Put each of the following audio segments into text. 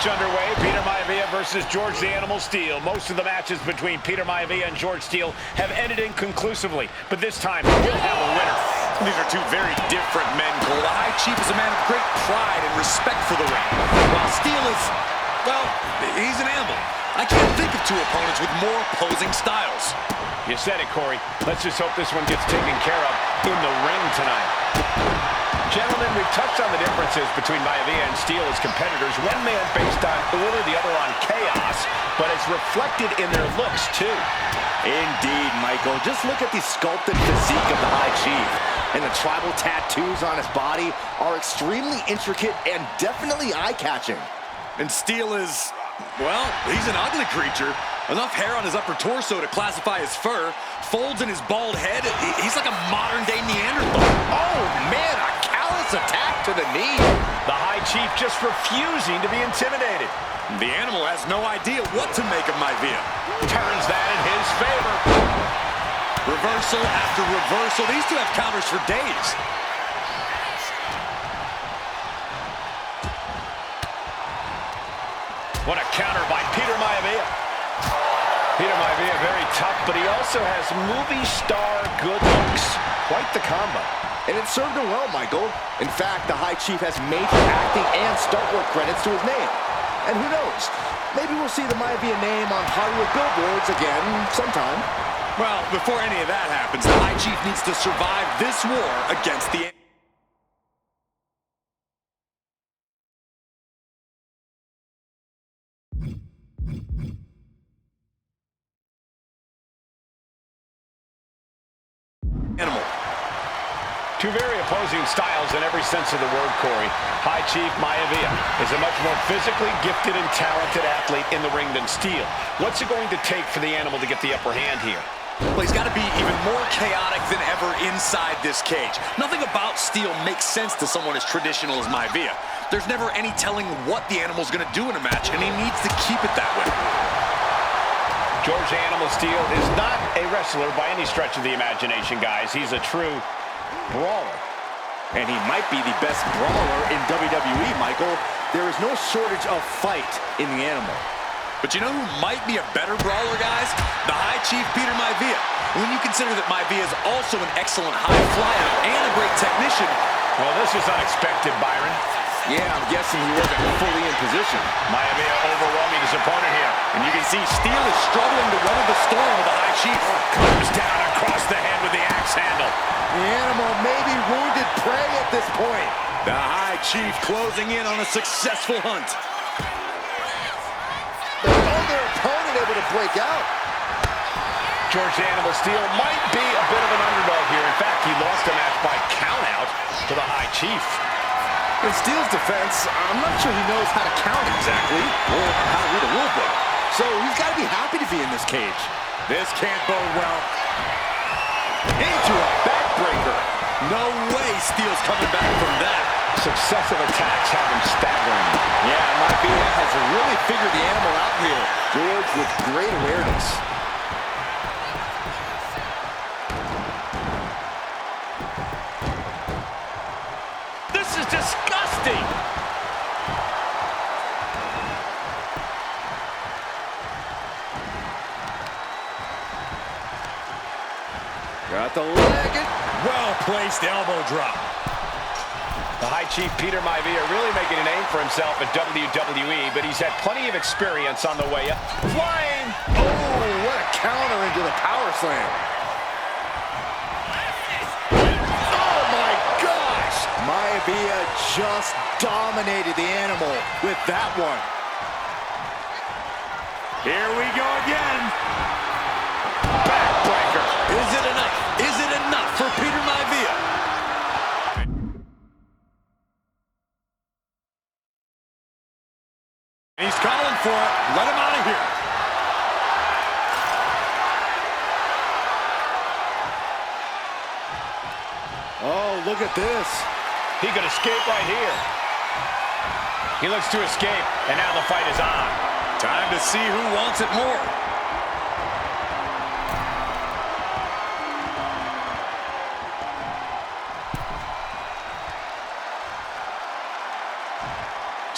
match underway. Peter Maivia versus George the Animal Steele. Most of the matches between Peter Maivia and George Steele have ended inconclusively, but this time we'll have a winner. These are two very different men, Cole. The High Chief is a man of great pride and respect for the ring, while Steele is, well, he's an animal. I can't think of two opponents with more opposing styles. You said it, Corey. Let's just hope this one gets taken care of in the ring tonight. Gentlemen, we've touched on the differences between Maivia and Steele as competitors. One man based on order, the other on chaos, but it's reflected in their looks, too. Indeed, Michael. Just look at the sculpted physique of the High Chief. And the tribal tattoos on his body are extremely intricate and definitely eye-catching. And Steele is, well, he's an ugly creature. Enough hair on his upper torso to classify as fur. Folds in his bald head. He's like a modern-day Neanderthal. Oh, man, a callous attack to the knee. The High Chief just refusing to be intimidated. The animal has no idea what to make of Maivia. Turns that in his favor. Reversal after reversal. These two have counters for days. What a counter by Peter Maivia. Peter Maivia, very tough, but he also has movie star good looks. Quite the combo. And it served him well, Michael. In fact, the High Chief has major acting and stunt work credits to his name. And who knows? Maybe we'll see the Maivia name on Hollywood billboards again sometime. Well, before any of that happens, the High Chief needs to survive this war against the... animal. Two very opposing styles in every sense of the word, Corey. High Chief Maivia is a much more physically gifted and talented athlete in the ring than Steele. What's it going to take for the animal to get the upper hand here? Well, he's got to be even more chaotic than ever inside this cage. Nothing about Steele makes sense to someone as traditional as Maivia. There's never any telling what the animal's going to do in a match, and he needs to keep it that way. George the Animal Steele is not a wrestler by any stretch of the imagination, guys. He's a true brawler. And he might be the best brawler in WWE, Michael. There is no shortage of fight in the animal. But you know who might be a better brawler, guys? The High Chief Peter Maivia. When you consider that Maivia is also an excellent high flyer and a great technician. Well, this is unexpected, Byron. Yeah, I'm guessing he wasn't fully in position. Maivia overwhelming his opponent here. And you can see Steele is struggling to weather the storm of the High Chief. Comes down across the head with the axe handle. The animal may be wounded prey at this point. The High Chief closing in on a successful hunt. Their opponent able to break out. George the Animal Steele might be a bit of an underdog here. In fact, he lost a match by countout to the High Chief. In Steele's defense, I'm not sure he knows how to count exactly, or how to read a rule book. So he's got to be happy to be in this cage. This can't bode well. Into a backbreaker. No way Steele's coming back from that. Successive attacks have him staggering. Yeah, Maivia has really figured the animal out here. George with great awareness. This is disgusting. Got the leg. Well-placed elbow drop. The High Chief Peter Maivia really making a name for himself at WWE, but he's had plenty of experience on the way up. Flying! Oh, what a counter into the power slam. Oh my gosh! Maivia just dominated the animal with that one. Here we go again. Backbreaker. Is it enough? Is it enough for Peter Maivia? He's calling for it. Let him out of here. Oh, look at this. He could escape right here. He looks to escape, and now the fight is on. Time to see who wants it more.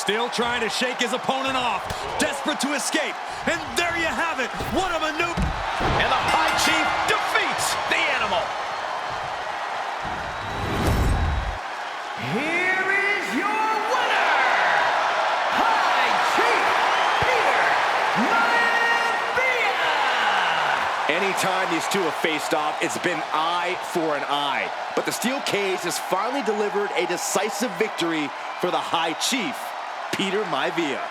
Still trying to shake his opponent off. Desperate to escape. And there you have it. What a maneuver. And the High Chief defeats the animal. Here is your winner, High Chief Maivia! Anytime these two have faced off, it's been eye for an eye. But the steel cage has finally delivered a decisive victory for the High Chief, Peter Maivia.